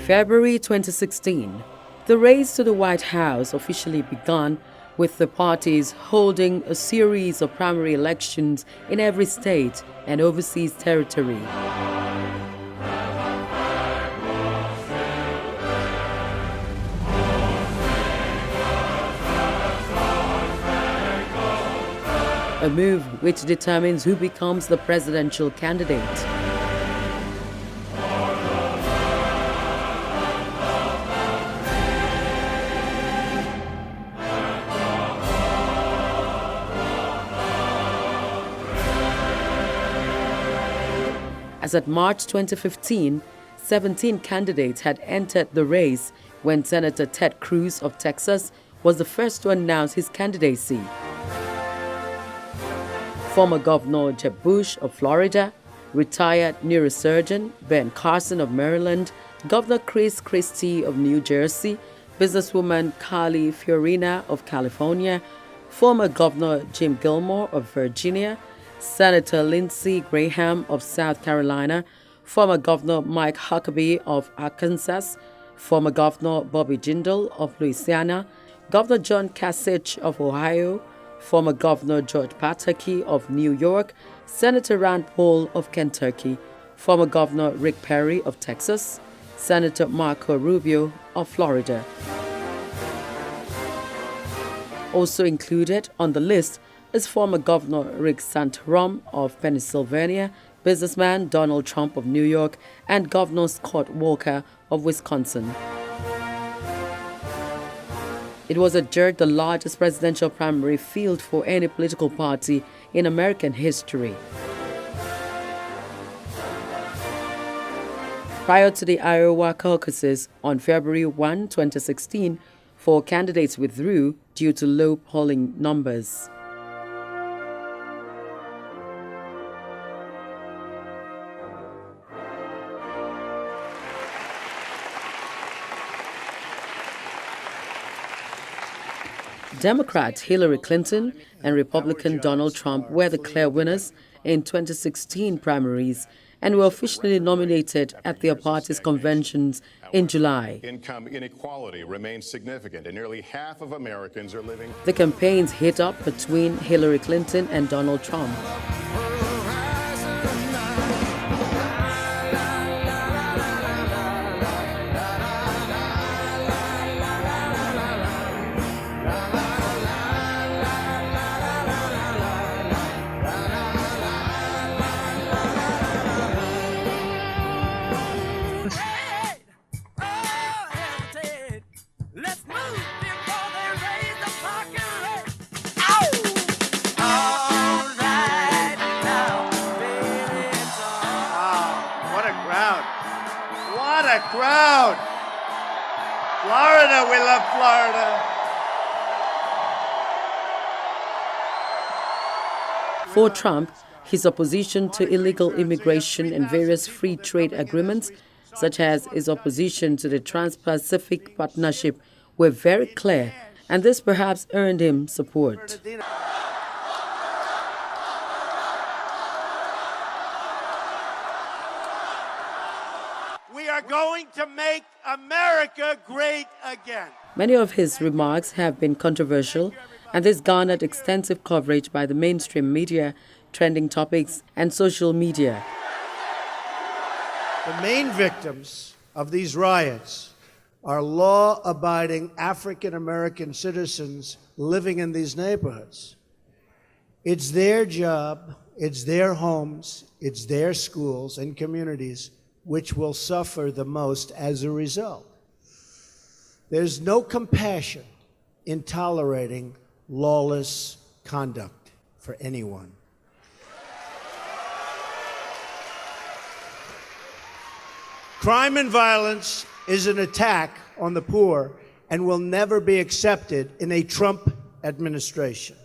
February 2016, the race to the White House officially began, with the parties holding a series of primary elections in every state and overseas territory. A move which determines who becomes the presidential candidate. As at March 2015, 17 candidates had entered the race when Senator Ted Cruz of Texas was the first to announce his candidacy. Former Governor Jeb Bush of Florida, retired neurosurgeon Ben Carson of Maryland, Governor Chris Christie of New Jersey, businesswoman Carly Fiorina of California, former Governor Jim Gilmore of Virginia, Senator Lindsey Graham of South Carolina, former Governor Mike Huckabee of Arkansas, former Governor Bobby Jindal of Louisiana, Governor John Kasich of Ohio, former Governor George Pataki of New York, Senator Rand Paul of Kentucky, former Governor Rick Perry of Texas, Senator Marco Rubio of Florida. Also included on the list is former Governor Rick Santorum of Pennsylvania, businessman Donald Trump of New York, and Governor Scott Walker of Wisconsin. It was adjudged the largest presidential primary field for any political party in American history. Prior to the Iowa caucuses on February 1, 2016, 4 candidates withdrew due to low polling numbers. Democrat Hillary Clinton and Republican Donald Trump were the clear winners in 2016 primaries and were officially nominated at their party's conventions in July. Income inequality remains significant, and nearly half of Americans are living. The campaigns heat up between Hillary Clinton and Donald Trump. What a crowd! Florida, we love Florida. For Trump, his opposition to illegal immigration and various free trade agreements, such as his opposition to the Trans-Pacific Partnership, were very clear, and this perhaps earned him support. We are going to make America great again. Many of his remarks have been controversial, and this garnered extensive coverage by the mainstream media, trending topics, and social media. The main victims of these riots are law-abiding African-American citizens living in these neighborhoods. It's their job, it's their homes, it's their schools and communities which will suffer the most as a result. There's no compassion in tolerating lawless conduct for anyone. Crime and violence is an attack on the poor and will never be accepted in a Trump administration.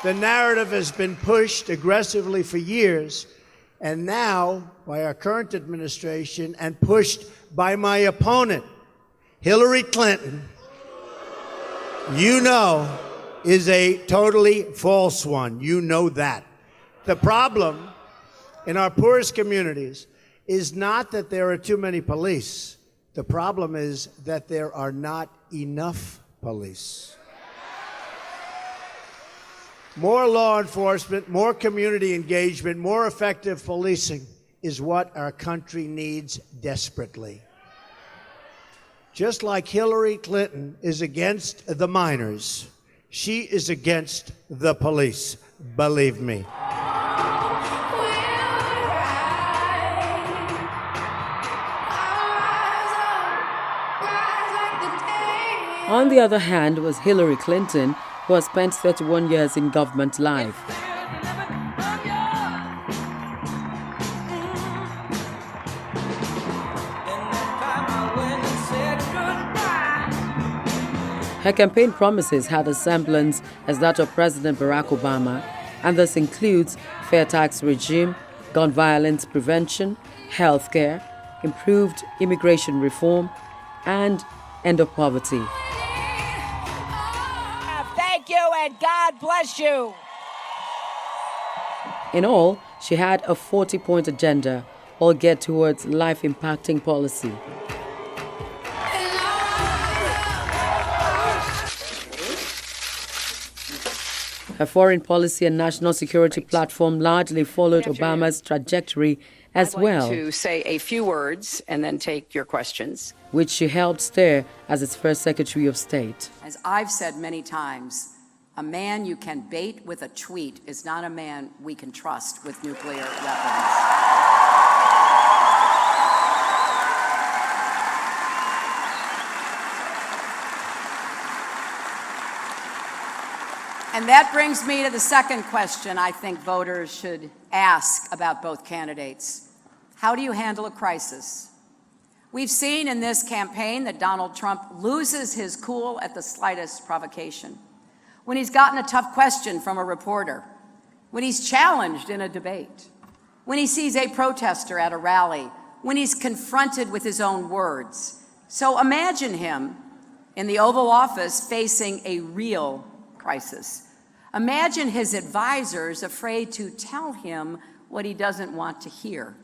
The narrative has been pushed aggressively for years, and now by our current administration and pushed by my opponent, Hillary Clinton, you know, is a totally false one. You know that. The problem in our poorest communities is not that there are too many police. The problem is that there are not enough police. More law enforcement, more community engagement, more effective policing is what our country needs desperately. Just like Hillary Clinton is against the minors, she is against the police. Believe me. On the other hand was Hillary Clinton, who has spent 31 years in government life. Her campaign promises had a semblance as that of President Barack Obama, and this includes fair tax regime, gun violence prevention, health care, improved immigration reform, and end of poverty. Thank you and God bless you. In all, she had a 40-point agenda, all geared towards life-impacting policy. Her foreign policy and national security platform largely followed Obama's trajectory as well, to say a few words and then take your questions, which she helped steer as its first Secretary of State. As I've said many times, a man you can bait with a tweet is not a man we can trust with nuclear weapons. And that brings me to the second question I think voters should ask about both candidates. How do you handle a crisis? We've seen in this campaign that Donald Trump loses his cool at the slightest provocation. When he's gotten a tough question from a reporter, when he's challenged in a debate, when he sees a protester at a rally, when he's confronted with his own words. So imagine him in the Oval Office facing a real crisis. Imagine his advisors afraid to tell him what he doesn't want to hear.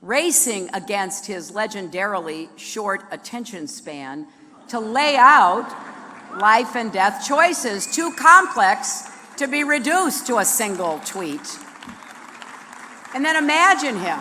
Racing against his legendarily short attention span to lay out life and death choices too complex to be reduced to a single tweet. And then imagine him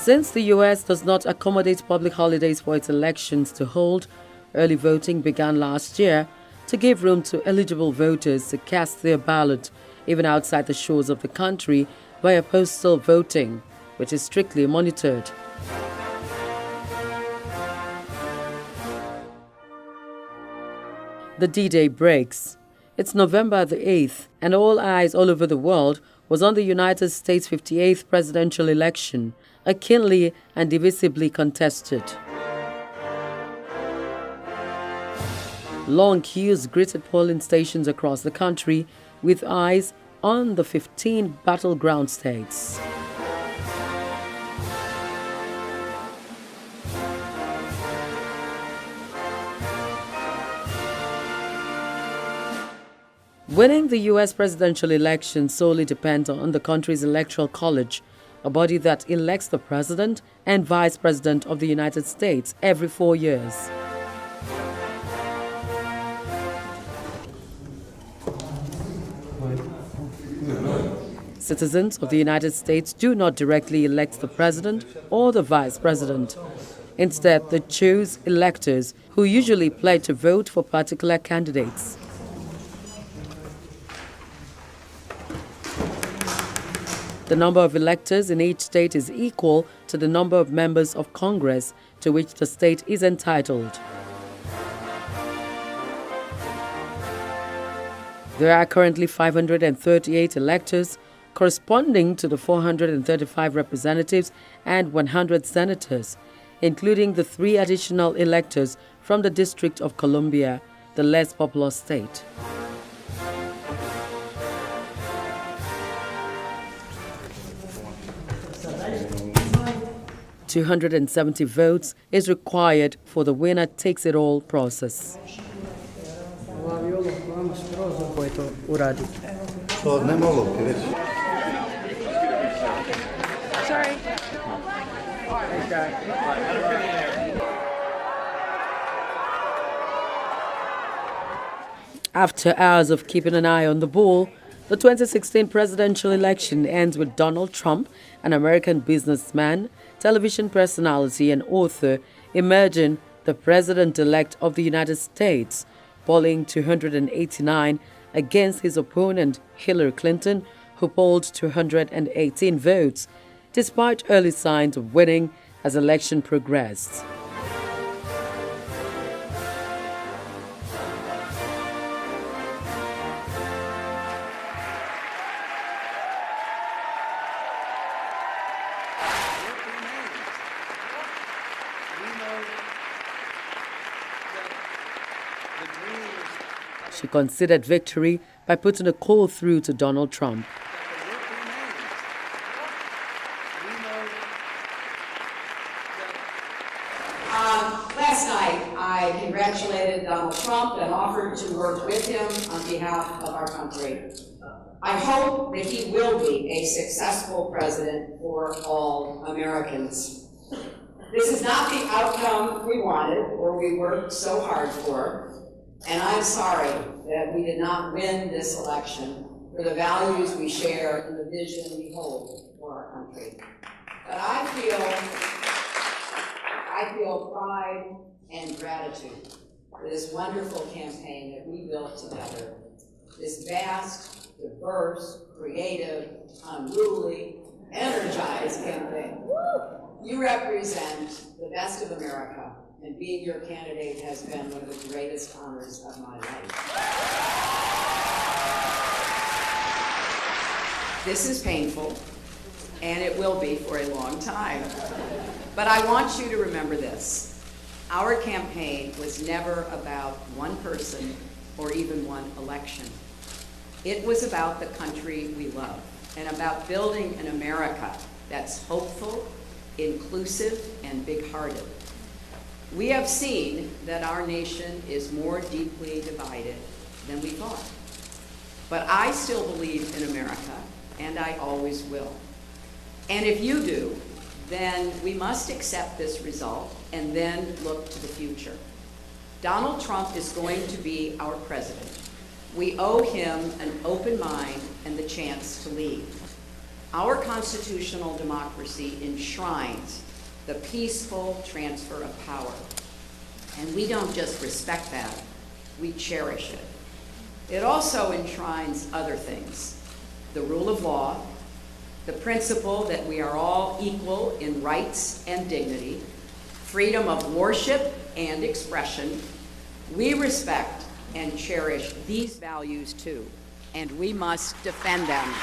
Since the U.S. does not accommodate public holidays for its elections to hold, early voting began last year to give room to eligible voters to cast their ballot even outside the shores of the country via postal voting, which is strictly monitored. The D-Day breaks. It's November the 8th, and all eyes all over the world was on the United States' 58th presidential election, a keenly and divisibly contested. Long queues greeted polling stations across the country with eyes on the 15 battleground states. Winning the U.S. presidential election solely depends on the country's electoral college, a body that elects the president and vice president of the United States every 4 years. Citizens of the United States do not directly elect the president or the vice president. Instead, they choose electors who usually pledge to vote for particular candidates. The number of electors in each state is equal to the number of members of Congress to which the state is entitled. There are currently 538 electors, corresponding to the 435 representatives and 100 senators, including the 3 additional electors from the District of Columbia, the less populous state. 270 votes is required for the winner takes it all process. Sorry. After hours of keeping an eye on the ball, the 2016 presidential election ends with Donald Trump, an American businessman, television personality, and author, emerging the president-elect of the United States, polling 289 against his opponent, Hillary Clinton, who polled 218 votes, despite early signs of winning as election progressed. She considered victory by putting a call through to Donald Trump. Last night, I congratulated Donald Trump and offered to work with him on behalf of our country. I hope that he will be a successful president for all Americans. This is not the outcome we wanted or we worked so hard for. And I'm sorry that we did not win this election for the values we share and the vision we hold for our country. But I feel pride and gratitude for this wonderful campaign that we built together. This vast, diverse, creative, unruly, energized campaign. You represent the best of America. And being your candidate has been one of the greatest honors of my life. This is painful, and it will be for a long time. But I want you to remember this. Our campaign was never about one person or even one election. It was about the country we love and about building an America that's hopeful, inclusive, and big-hearted. We have seen that our nation is more deeply divided than we thought. But I still believe in America, and I always will. And if you do, then we must accept this result and then look to the future. Donald Trump is going to be our president. We owe him an open mind and the chance to lead. Our constitutional democracy enshrines the peaceful transfer of power. And we don't just respect that, we cherish it. It also enshrines other things: the rule of law, the principle that we are all equal in rights and dignity, freedom of worship and expression. We respect and cherish these values too, and we must defend them.